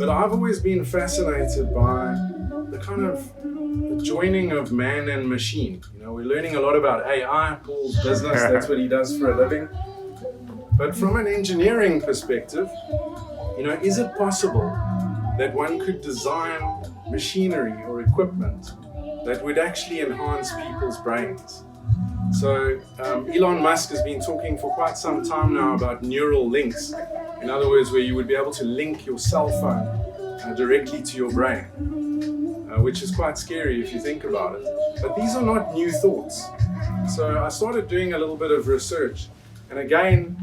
But I've always been fascinated by the kind of the joining of man and machine. You know, we're learning a lot about AI, Paul's business, that's what he does for a living. But from an engineering perspective, you know, is it possible that one could design machinery or equipment that would actually enhance people's brains? So Elon Musk has been talking for quite some time now about neural links. In other words, where you would be able to link your cell phone directly to your brain, which is quite scary if you think about it. But these are not new thoughts. So I started doing a little bit of research. And again,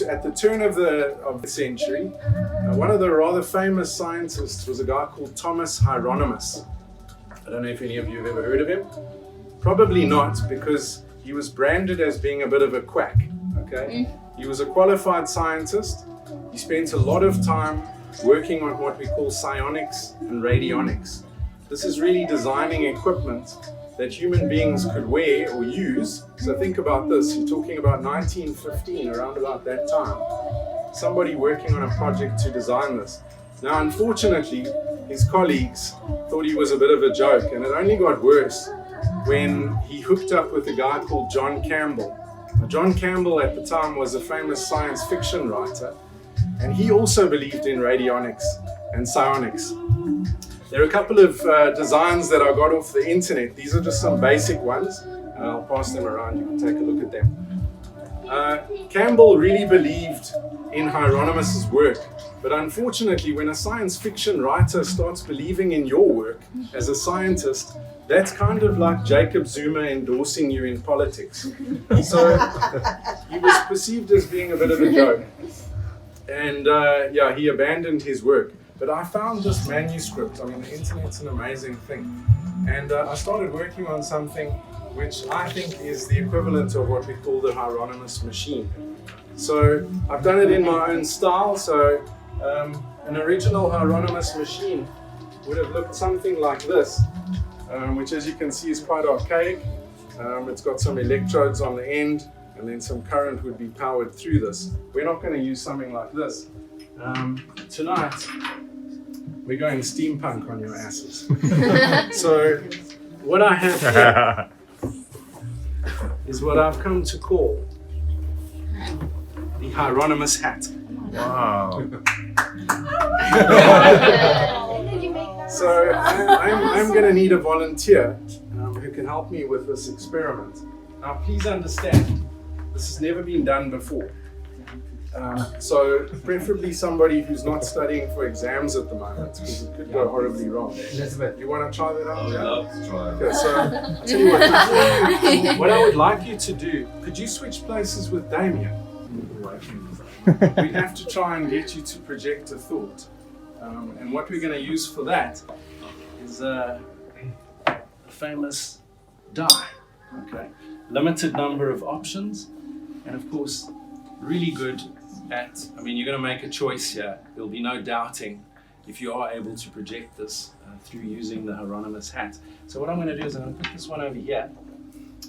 at the turn of the century, one of the rather famous scientists was a guy called Thomas Hieronymus. I don't know if any of you have ever heard of him. Probably not, because he was branded as being a bit of a quack, okay? He was a qualified scientist. He spent a lot of time working on what we call psionics and radionics. This is really designing equipment that human beings could wear or use. So think about this, you're talking about 1915, around about that time. Somebody working on a project to design this. Now, unfortunately, his colleagues thought he was a bit of a joke, and it only got worse when he hooked up with a guy called John Campbell. Now, John Campbell at the time was a famous science fiction writer, and he also believed in radionics and psionics. There are a couple of designs that I got off the internet. These are just some basic ones. I'll pass them around, you can take a look at them. Campbell really believed in Hieronymus's work, but unfortunately, when a science fiction writer starts believing in your work as a scientist, that's kind of like Jacob Zuma endorsing you in politics. So he was perceived as being a bit of a joke. And yeah, he abandoned his work. But I found this manuscript. I mean, the internet's an amazing thing. And I started working on something which I think is the equivalent of what we call the Hieronymus Machine. So I've done it in my own style. So an original Hieronymus Machine would have looked something like this, which, as you can see, is quite archaic. It's got some electrodes on the end, and then some current would be powered through this. We're not going to use something like this. Tonight, we're going steampunk on your asses. So what I have here is what I've come to call the Hieronymus hat. Wow. So I'm going to need a volunteer who can help me with this experiment. Now please understand, this has never been done before. So preferably somebody who's not studying for exams at the moment, because it could go horribly wrong. Elizabeth, you want to try that out? I'd love to try it. Okay, so I'll tell you what, what I would like you to do, could you switch places with Damien? We have to try and get you to project a thought. And what we're going to use for that is a famous die. Okay, limited number of options, and of course, really good at, I mean, you're going to make a choice here. There'll be no doubting if you are able to project this through using the Hieronymus hat. So what I'm going to do is I'm going to put this one over here,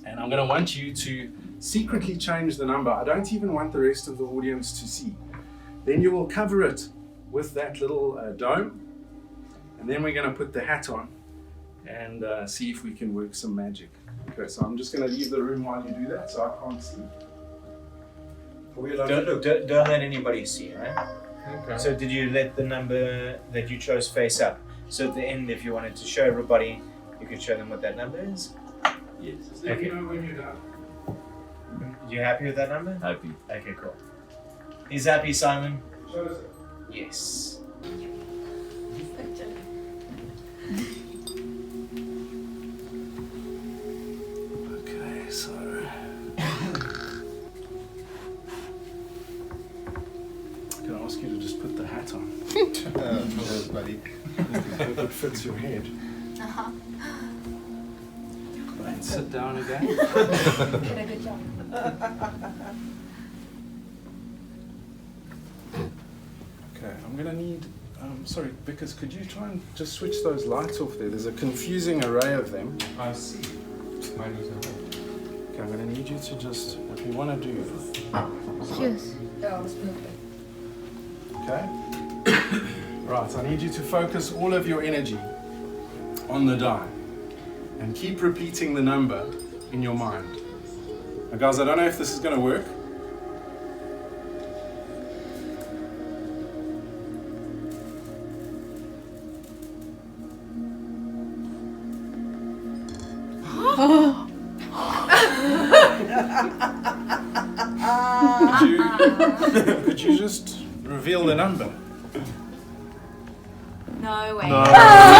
and I'm going to want you to secretly change the number. I don't even want the rest of the audience to see. Then you will cover it with that little dome, and then we're going to put the hat on and see if we can work some magic. Okay, so I'm just going to leave the room while you do that, so I can't see. Don't let anybody see, right? Okay. So did you let the number that you chose face up? So at the end, if you wanted to show everybody, you could show them what that number is? Yes. Let me know when you're done. You happy with that number? Happy. Okay, cool. He's happy, Simon? Show us it. Yes. Okay, so can I ask you to just put the hat on? Yes, buddy. It fits your head. And sit down again. Did a good job. Okay, I'm gonna need, sorry, Vickers, could you try and just switch those lights off there? There's a confusing array of them. I see. Mine was okay. Okay, I'm gonna need you to just, what we wanna do, Cheers. Oh, it's perfect. okay? Right, I need you to focus all of your energy on the die and keep repeating the number in your mind. Now guys, I don't know if this is going to work. Could you just reveal the number? No way. No.